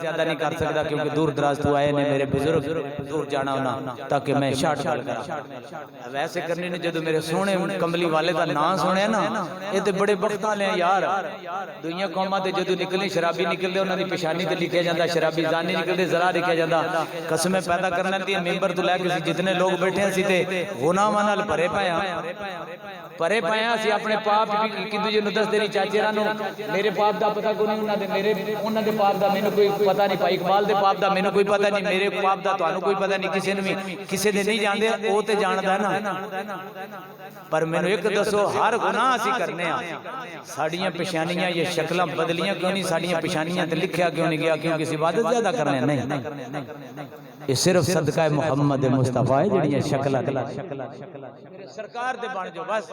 زیادہ نہیں کر سکتا کیونکہ دور دراز تو آئے نے میرے بزرگ دور جانا ہونا تاکہ میں شارٹ گل کراں ویسے کرنی نے جدو میرے سونے کمبلی والے دا نام سنیا نا یہ تے بڑے بخت والے ہیں یار دنیا قوماں تے جدو نکلے شرابی نکلدے انہاں دی پیشانی تے لکھیا جاندا شرابی زانی نکلدے ذرا لکھیا جاندا قسمیں پیدا کرنا دی ممبر تو لے کے جتنے لوگ بیٹھے ہیں سی تے غلاماں نال بھرے پے ہاں اسی اپنے پاپ کی دوجے نوں دس دے نہیں چاچے رانو میرے پاپ دا پتہ کوئی نہیں انہاں دے پاپ دا مینوں کوئی پتہ نہیں پائی اقبال دے پاپ دا مینوں کوئی پتہ نہیں میرے پاپ دا تانوں کوئی پتہ نہیں کسے نوں بھی کسے دے نہیں جاندے او تے جاندا نا پر مینوں ایک دسو ہر گناہ اسی کرنے ہاں ساڈیاں پیشانیاں یہ شکلاں بدلیاں کیوں نہیں ساڈیاں پیشانیاں تے لکھیا کیوں نہیں گیا کیونکہ اس عبادت زیادہ کرنے نہیں یہ صرف صدقہ محمد مصطفیٰ ہے جڑیاں شکلاں میرے سرکار دے بن جو بس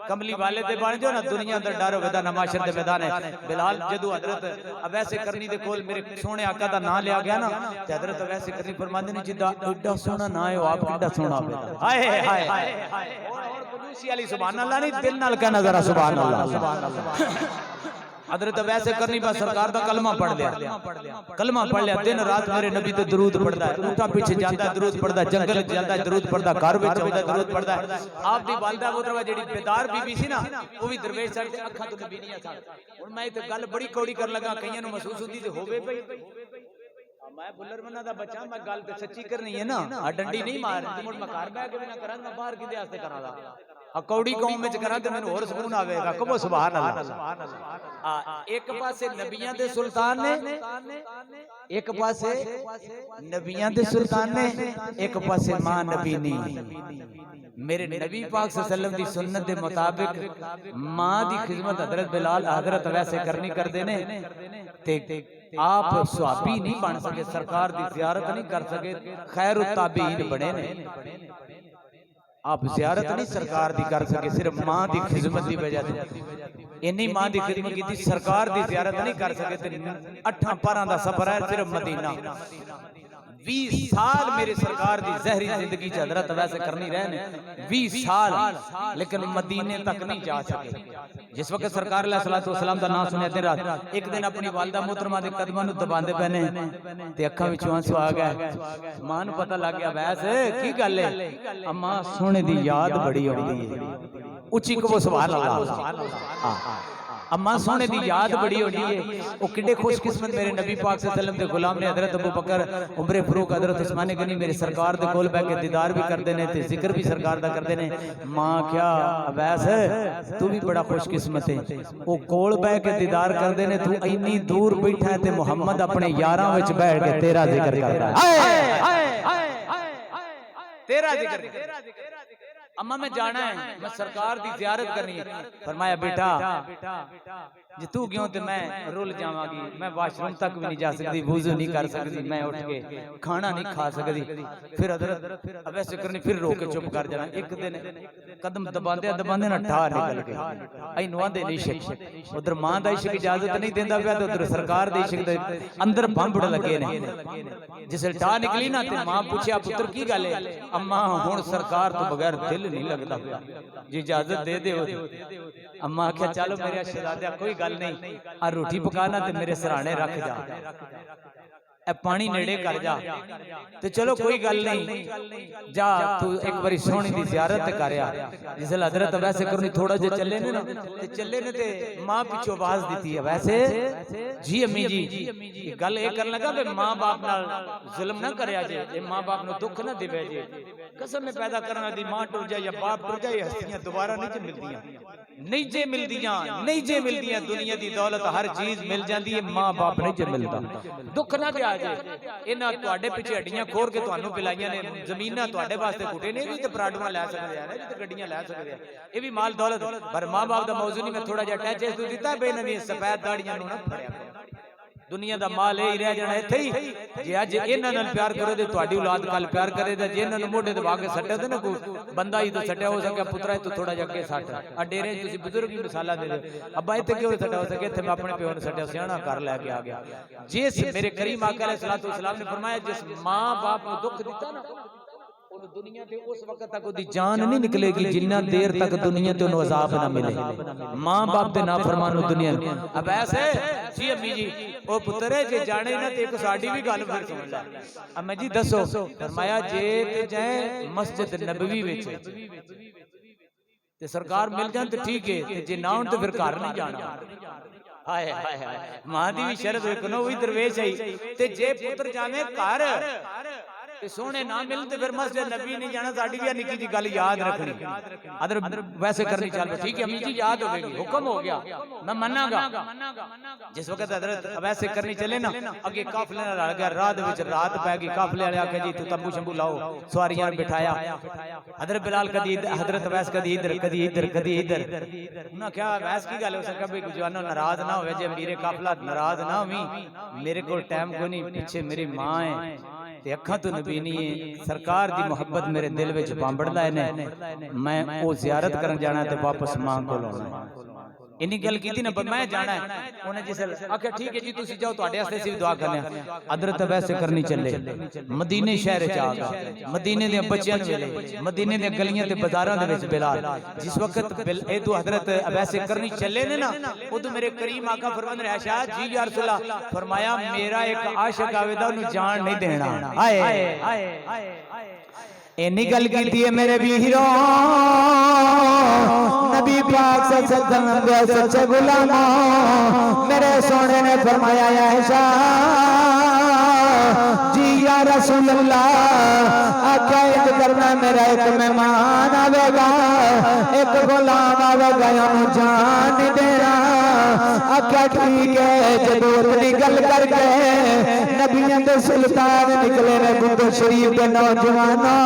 کملی والے دے بن جو نا دنیا دا ڈر ہوے دا نہ معاشر دے میدان ہے بلال جدو حضرت اویس کرنی دے کول میرے سونے آقا دا نام لیا گیا نا تے حضرت اویس کرنی فرماندے نے جدا ایڈا سونا نہ ہے آپ کڈا سونا ہائے ہائے اور قدوسی علی سبحان اللہ نہیں دل نال کہنا ذرا سبحان اللہ حضرت ویسے کرنی با سرکار دا کلمہ پڑھ لیا دن رات میرے نبی تے درود پڑھدا ہے اونٹا پیچھے جاندا ہے درود پڑھدا ہے جنگل جاندا ہے درود پڑھدا ہے گھر وچ ہوندا ہے درود پڑھدا ہے آپ دی والدہ محترمہ جڑی بیدار بی بی سی نا او بھی درویش سن تے اکھاں تو نبی نہیں سن ہن میں تے گل بڑی کوڑی کر لگا کئیاں نوں محسوس ہوندی تے ہووے پئی میں بلر منا دا بچہ میں گل تے سچی کرنی ہے نا ڈنڈی نہیں مار مڑ میں گھر بیٹھ کے نہ کراں میں باہر کیندے واسطے کراں دا کوڑی قوم وچ کراں تے مینوں ہور سکون آوے گا کہو سبحان اللہ ایک پاسے نبیاں دے سلطان نے ایک پاسے نبیاں دے سلطان نے ایک پاسے ماں نبی نہیں میرے نبی پاک صلی اللہ علیہ وسلم دی سنت دے مطابق ماں دی خدمت حضرت بلال حضرت ویسے کرنی کر دے نے تے آپ صحابی نہیں بن سکے سرکار دی زیارت نہیں کر سکے خیر التابعین بنے نے آپ زیارت نہیں سرکار دی کر سکے صرف ماں دی خدمت دی وجہ سے انہی ماں دی خدمت کی تھی سرکار دی زیارت نہیں کر سکے تے 8 پاراں دا سفر ہے صرف مدینہ 20 سال میرے سرکار دی زہری زندگی چ حضرت ویسے کرنی رہنے 20 سال لیکن مدینے تک نہیں جا سکے جس وقت سرکار علیہ الصلوۃ والسلام دا نام سنیا تے رات ایک دن اپنی والدہ محترمہ دے قدماں نوں دباندے پنے تے اکھاں وچوں آنسو آ گئے ماں نوں پتہ لگ گیا ویسے کی گل ہے اماں سونے دی یاد بڑی ہوندی ہے اونچی کو سبحان اللہ اماں سونے دی یاد بڑی ہوندی ہے او کڈے خوش قسمت میرے نبی پاک صلی اللہ علیہ وسلم دے غلام نے حضرت ابو بکر عمر فاروق حضرت عثمان غنی میرے سرکار دے کول بیٹھ کے دیدار بھی کردے نے تے ذکر بھی سرکار دا کردے نے ماں کیا اویس تو بھی بڑا خوش قسمت ہے او کول بیٹھ کے دیدار کردے نے تو اینی دور بیٹھا ہے تے محمد اپنے یاراں وچ بیٹھ کے تیرا ذکر کردا ہے ہائے ہائے تیرا ذکر اما میں جانا ہے میں سرکار دی زیارت کرنی ہے فرمایا بیٹا جی تو گیوں تے میں رول جاواں گی میں واش روم تک بھی نہیں جا سکتی وضو نہیں کر سکتی میں اٹھ کے کھانا نہیں کھا سکتی پھر حضرت اب ایسے کرنی پھر رو کے چپ کر جانا ایک دن قدم دباندے نہ ٹھا نکل کے ائی نواں دے عشق ادھر ماں دا عشق اجازت نہیں دیندا پیا تے ادھر سرکار دے عشق دے اندر بمبڑ لگے نے جس ٹھا نکلی نا تے ماں پوچھیا پتر کی گل ہے اما ہن سرکار تو بغیر دل نہیں لگتا پیا جی اجازت دے دیو اما آخیا چلو میرے شہزادہ کوئی گل نہیں آ روٹی پکانا تے میرے سرانے رکھ جا اے پانی نیڑے کر جا تے چلو کوئی گل نہیں جا تو ایک باری سونی دی زیارت کریا جس حضرت ویسے کرنی تھوڑا جے چلے نے تے ماں پیچھے آواز دیتی ہے ویسے جی امی جی گل اے کرن لگا کہ ماں باپ نال ظلم نہ کریا جے اے ماں باپ نو دکھ نہ دیوے جے قسم میں پیدا کرنا دی ماں ٹر جائے یا باپ ٹر جائے ہستیاں دوبارہ نہیں جے ملدیاں دنیا دی دولت ہر چیز مل جاندی ہے ماں باپ نہیں جے ملدا دکھ نہ دیا جے انہاں تواڈے پیچھے ہڈیاں کھور کے تانوں پلائیاں نے زمیناں تواڈے واسطے کٹے نے بھی تے پراڈواں لے سکدے ہیں تے گڈیاں لے سکدے ہیں اے بھی مال دولت پر ماں باپ دا موضوع نہیں میں تھوڑا جہا ٹچ اس تو دتا بے نویں سفید داڑیاں نوں نہ پھڑیا دنیا دا مال اے رہ جانا ایتھے ہی جے اج انہاں نال پیار کرو تے تہاڈی اولاد کل پیار کرے تے جے انہاں نوں موڈے تے وا کے سٹے تے نا کوئی بندہ ہی تو سٹیا ہو سکے پترا تو تھوڑا جا کے سٹ ا ڈیرے تسی بزرگ ہی مثالاں دے ابا ایتھے کیوں سٹیا ہو سکے تے میں اپنے پیو نوں سٹیا سیاںا کر لے کے آ گیا جس میرے کریم آقا علیہ الصلوۃ والسلام نے فرمایا جس ماں باپ نوں دکھ دتا نا دنیا تے اس وقت تک دی جان نہیں نکلے گی جنہ دیر تک دنیا تے انہوں عذاب نہ ملے ماں باپ دے نافرمان دنیا اب ایسے جی امی جی او پترے جے جانے نہ تے ایک ساڈی بھی گل پھر سمجھ لے امی جی دسو فرمایا جے تے جائیں مسجد نبوی وچ تے سرکار مل جان تے ٹھیک ہے تے جے نہ ہون تے پھر گھر نہیں جانا ہائے ہائے ہائے ماں دی بھی شرط ویکھو وہی درویش آئی تے جے پتر جاویں گھر تے سونے نہ ملتے پھر مسجد نبی نہیں جانا ساڈی بھی نکی جی گل یاد رکھنی ادھر ویسے کرنی چل ٹھیک ہے امی جی یاد ہو گئی حکم ہو گیا میں مننا گا جس وقت حضرت ویسے کرنی چلے نا اگے قافلے نال رل گیا راہ دے وچ رات پے گئی قافلے والے آکھے جی تو تمبو شمبو لاؤ سواریاں بٹھایا حضرت بلال کدی حضرت ویس کدی ادھر کدی ادھر کدی ادھر انہاں کیا ویس کی گل ہو سکا بھئی جوانو ناراض نہ ہوئے جے میرے قافلہ ناراض نہ ہوئی میرے کو ٹائم کوئی نہیں پیچھے میری ماں ہے تے اکھاں تو نبی نہیں ہے سرکار دی محبت میرے دل وچ پامبڑ لائے نے میں او زیارت کرن جانا تے واپس ماں کول آنا انہی گل کیتی نا میں جانا ہے انہیں جس آکھیا ٹھیک ہے جی تسی جاؤ تواڈے واسطے سی دعا کرنے حضرت ویسے کرنی چلے مدینے شہر وچ آ گئے مدینے دے بچیاں نوں ویلے مدینے دے گلیاں تے بازاراں دے وچ بلال جس وقت اے تو حضرت ویسے کرنی چلے نے نا اودوں میرے کریم آقا فرماندے نے عائشہ جی یا رسول اللہ فرمایا میرا ایک عاشق آوے دا اونوں جان نہیں دینا ہائے ہائے اینی گل کیتی ہے میرے ویرو نبی پاک صلی اللہ علیہ وسلم دے سچے غلاموں میرے سونے نے فرمایا عائشہ جی یا رسول اللہ آقا ایک کرنا میرا ایک مہمان آوے گا ایک غلام آوے گا انہوں جان نہیں دینا آقا ٹھیک ہے جدو اتنی گل کر کے نبیوں دے سلطان نکلے نے گندو شریف دے نوجوانوں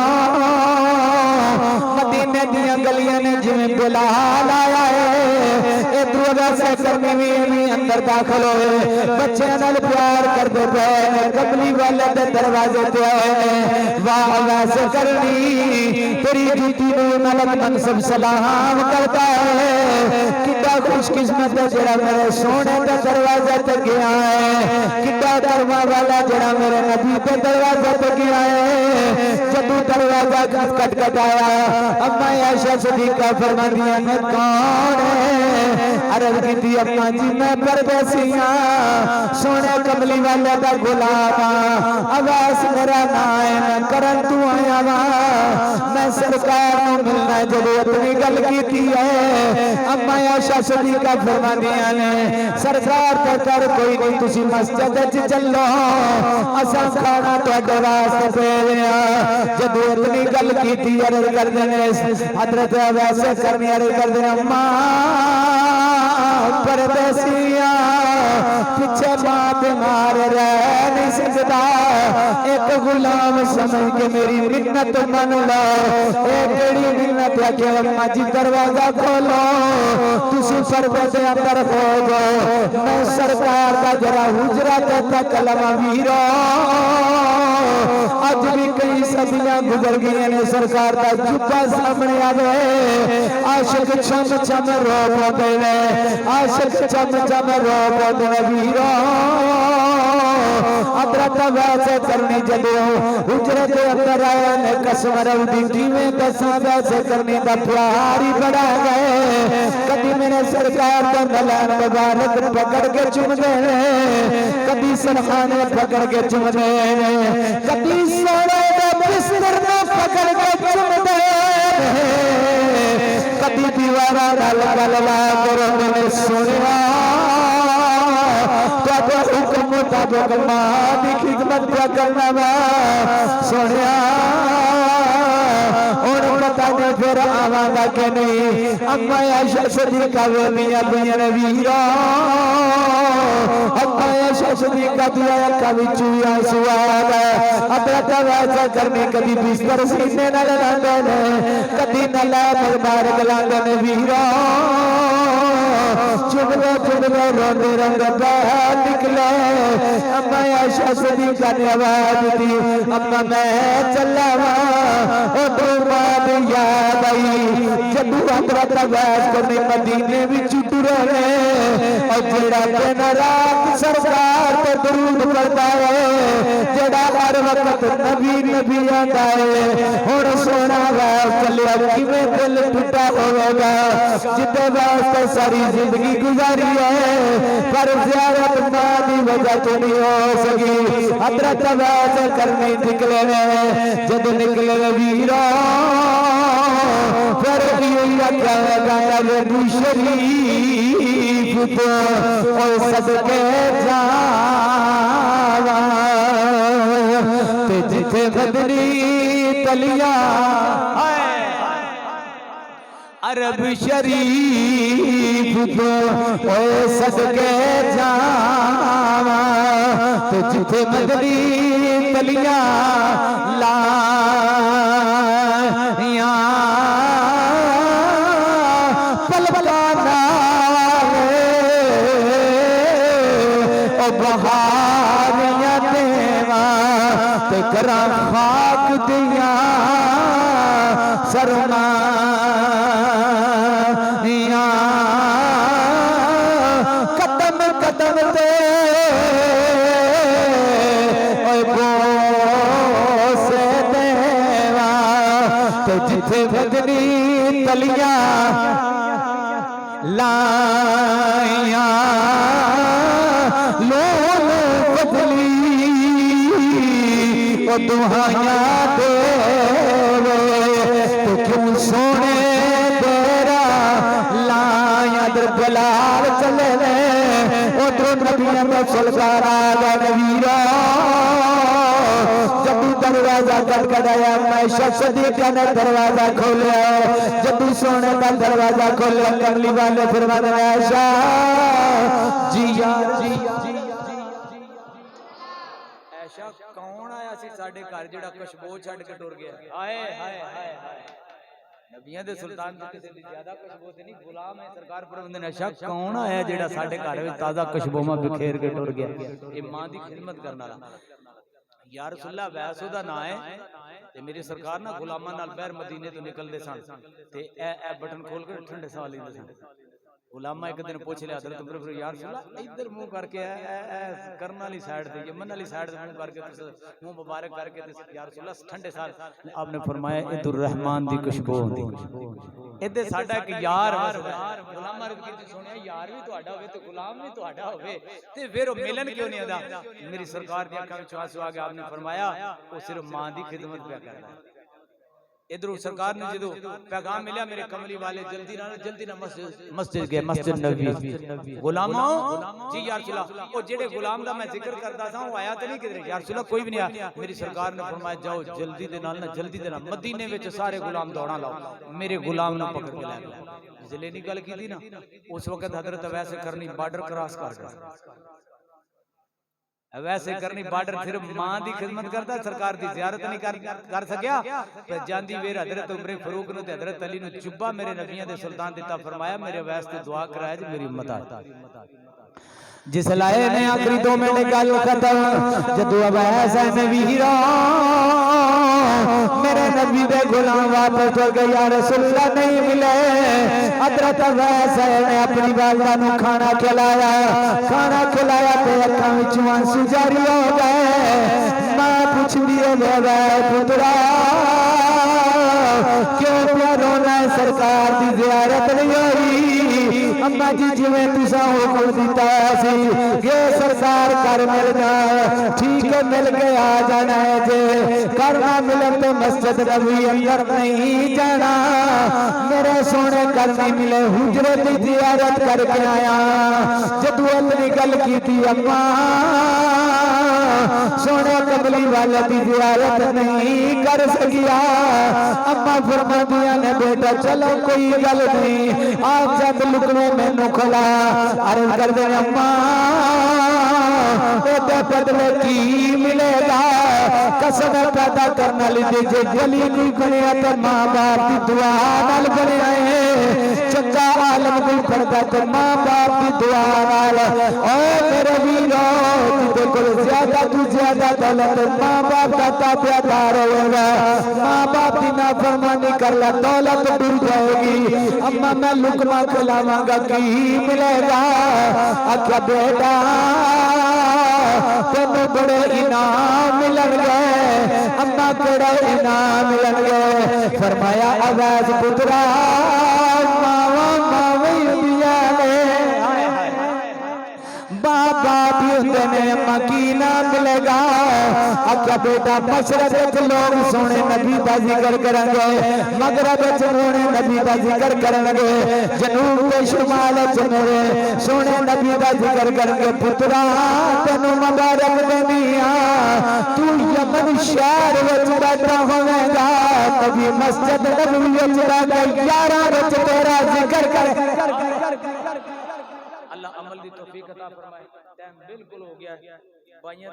مدینے دیاں گلیاں نے جویں بلال آیا ہے اے دروازہ سے کرنی بھی اندر داخل ہوئے بچے نال پیار کر دے پے قبلی والے دے دروازے تے آئے واہ ویسے کرنی تیری جوتی نو ملک منصب سلام کرتا ہے کتا خوش قسمت ہے جڑا میرے سونے دے دروازے تے گیا ہے کتا درما والا جڑا میرے نبی دے دروازے تے گیا ہے جدو دروازہ کٹ کٹ آیا اما عائشہ صدیقہ فرماندیاں نے کون ہے عرض کی اما جی میں پردیسیاں سونے کملی والے دا غلام آواز میرا نام ہے میں کرن تو آیا وا میں سرکار نو ملنا جدو اتنی گل کیتی ہے اما عائشہ صدیقہ فرماندیاں نے سرکار تے کر کوئی نہیں تسی مسجد وچ چلو اساں کھانا تواڈے واسطے بھیجیا جدو اتنی گل کیتی عرض کر دینے حضرت ویسے کرنی عرض کر دینے اماں پردیسیاں پیچھے ماں بیمار رہ نہیں سکتا ایک غلام سمجھ کے میری منت من لو اے کیڑی منت ہے کہ اماں جی دروازہ کھولو تسی پردے دے اندر ہو جاؤ میں سرکار دا جرا حجرا تے تک لما ویرو آج بھی کئی صدیاں گزر گئی ہیں سرکار دا جبہ سامنے آوے عاشق چم چم رو پوندے نے عاشق چم چم رو پوندے نے ویرو حضرت ویسے کرنی جدو حجرے دے اندر آئے نے قسم رودی جیویں دساں ویسے کرنی دا پیار ہی بڑا گئے کبھی میرے سرکار دا ملان مبارک پکڑ کے چم دے کبھی سرخانے پکڑ کے چم دے کبھی سوڑے دے بستر میں پکڑ کے چم دے کبھی دیوارہ ڈال گللا کرو میں سنیا تو حکم مطابق ماں دی خدمت پہ کرنا وا سنیا اور پتہ نہیں پھر آواں گا کہ نہیں اما عائشہ صدیقہ ویلیاں بیاں ویرا اما عائشہ صدیقہ دیا اکھاں وچ آنسو آ گئے حضرت ویسے کرنی کبھی بستر سینے نال لاندے نے کبھی نلا مبارک لاندے نے ویرا چڑھے روندے رنگ باہر نکلے اما عائشہ صدیقہ نے آواز دی اما میں چلا وا او تو بات یاد آئی جدو حضرت ویس کرنے مدینے وچ ٹرے اور جڑا دن رات سرکار تے درود پڑھدا ہے جڑا ہر وقت نبی نبی آتا ہے ہن سونا ویس چلیا کیویں دل ٹوٹا ہوے گا جتے واسطے ساری زندگی گزاری ہے پر زیارت ماں دی وجہ تو نہیں ہو سکی حضرت ویس کرنی نکلے نے جد نکلے ویرا پھر یہ کیا نبی شریف تو اور صدقے جاواں تے جتھے بدری تلیاں عرب شریف تو اوے صدقے جاواں تے جتھے بدری تلیاں لائیاں پل پلانا او بہاریاں دیواں تے کراں خاک دیاں سرمایاں قدم قدم تے اوے بوسے دیواں تے جتھے بدری تلیاں لائیاں لول بدلی او دہائیاں دے تو کیوں سونے تیرا لائیاں در بلال چلے لے ادھر نبیاں میں سلکار آگا نویرہ جب دروازہ کھڑکڑایا میں شخص صدیقہ نے دروازہ کھولیا جب سونے کا دروازہ کھولیا کملی والے فرماتے ہیں عائشہ جی عائشہ کون آیا سی ساڈے گھر جڑا خوشبو چھڈ کے ٹر گیا ہائے ہائے ہائے نبیاں دے سلطان تے کسے دی زیادہ خوشبو تے نہیں غلام ہے سرکار فرماندے نے عائشہ کون آیا جڑا ساڈے گھر وچ تازہ خوشبو میں بکھیر کے ٹر گیا اے ماں دی خدمت کرن والا یا رسول اللہ ویسو دا نا ہے تے میری سرکار نا غلاماں نال بہر مدینے تو نکل دے سن تے اے بٹن کھول کے ٹھنڈے سوال لیندے سن غلامہ ایک دن پوچھ لیا حضرت عمر یا رسول اللہ ادھر منہ کر کے کرن والی سائیڈ تے یمن والی سائیڈ تے منہ کر کے منہ مبارک کر کے یا رسول اللہ ٹھنڈے سال آپ نے فرمایا ادھر رحمان دی خوشبو ہوندی ادھر ساڈا ایک یار غلامہ رب کی سنیا یار بھی تہاڈا ہوے تے غلام بھی تہاڈا ہوے تے پھر ملن کیوں نہیں آندا میری سرکار دی اکھاں وچ آنسو آ گئے آپ نے فرمایا وہ صرف ماں دی خدمت پہ کردا ہے ادھر سرکار نے جدو پیغام ملیا میرے کملی والے جلدی نہ مسجد گئے مسجد نبی غلاموں جی یا رسول اللہ وہ جڑے غلام دا میں ذکر کردا تھا وہ آیا تے نہیں کدھر یا رسول اللہ کوئی بھی نہیں آیا میری سرکار نے فرمایا جاؤ جلدی دے نال مدینے وچ سارے غلام دوڑا لاؤ میرے غلام نو پکڑ کے لے گئے ضلع دی گل کیتی نا اس وقت حضرت ویسے کرنی بارڈر کراس کر گئے ویسے کرنی بارڈر صرف ماں دی خدمت کرتا سرکار دی زیارت نہیں کر سکیا پھر جاندی ویر حضرت عمر فاروق نو تے حضرت علی نو جبہ میرے نبیوں دے سلطان دیتا فرمایا میرے واسطے دعا کرایا جی میری امت آ جس لائے نے آخری 2 منٹ گل ختم جدو اب ایسا نبیرا میرے نبی دے غلام واپس ہو گئے یا رسول اللہ نہیں ملے حضرت ویسے نے اپنی والدہ نو کھانا کھلایا تے اکھاں وچوں آنسو جاری ہو گئے ماں پوچھ دیے وے پترا کیوں پیا رونا سرکار دی زیارت نہیں ہوئی اماں جی جویں تساں حکم دیتا سی کہ سرکار کر مل جا ٹھیک ہے مل کے آ جانا ہے جے کرنا ملن تو مسجد نبوی اندر نہیں جانا میرے سونے کر نہیں ملے حجرے دی زیارت کر کے آیا جدو اپنی گل کیتی اماں سونے قبلی والا دی زیارت نہیں کر سکیا اماں فرماندیاں نے بیٹا چلو کوئی گل نہیں آج جب لکنے میں نکھلا عرض کر دے اماں تے بدلے کی ملے گا قسم پیدا کرنا لی دیجے جلی نہیں بنیا تے ماں باپ دی دعا نال بنیا ہے چنگا عالم کوئی پڑھدا تے ماں باپ دی دعا نال او میرے ویرو جے کول زیادہ تو زیادہ دولت ماں باپ دا تابع دار ہوے گا ماں باپ دی نافرمانی کر لا دولت ڈر جائے گی اما میں لقمہ کھلاواں گا کی ملے گا آکھیا بیٹا تینوں بڑے انعام ملن گے اما کیڑا انعام ملن گے فرمایا اویس پترا ماواں ماویں ہوندیاں نے بابا بھی ہوندے نے اما کی نام ملے گا آکھیا بیٹا مشرق وچ لوگ سونے نبی دا ذکر کرن گے مغرب وچ سونے نبی دا ذکر کرن گے جنوب تے شمال وچ میرے سونے نبی دا ذکر کرن گے پترا تینوں مبارک دنیا تو یمن شہر وچ بیٹھا ہوے گا نبی مسجد نبوی وچ رہ کے 11 وچ تیرا ذکر کر اللہ عمل دی توفیق عطا فرمائے ٹائم بالکل ہو گیا ہے بھائیاں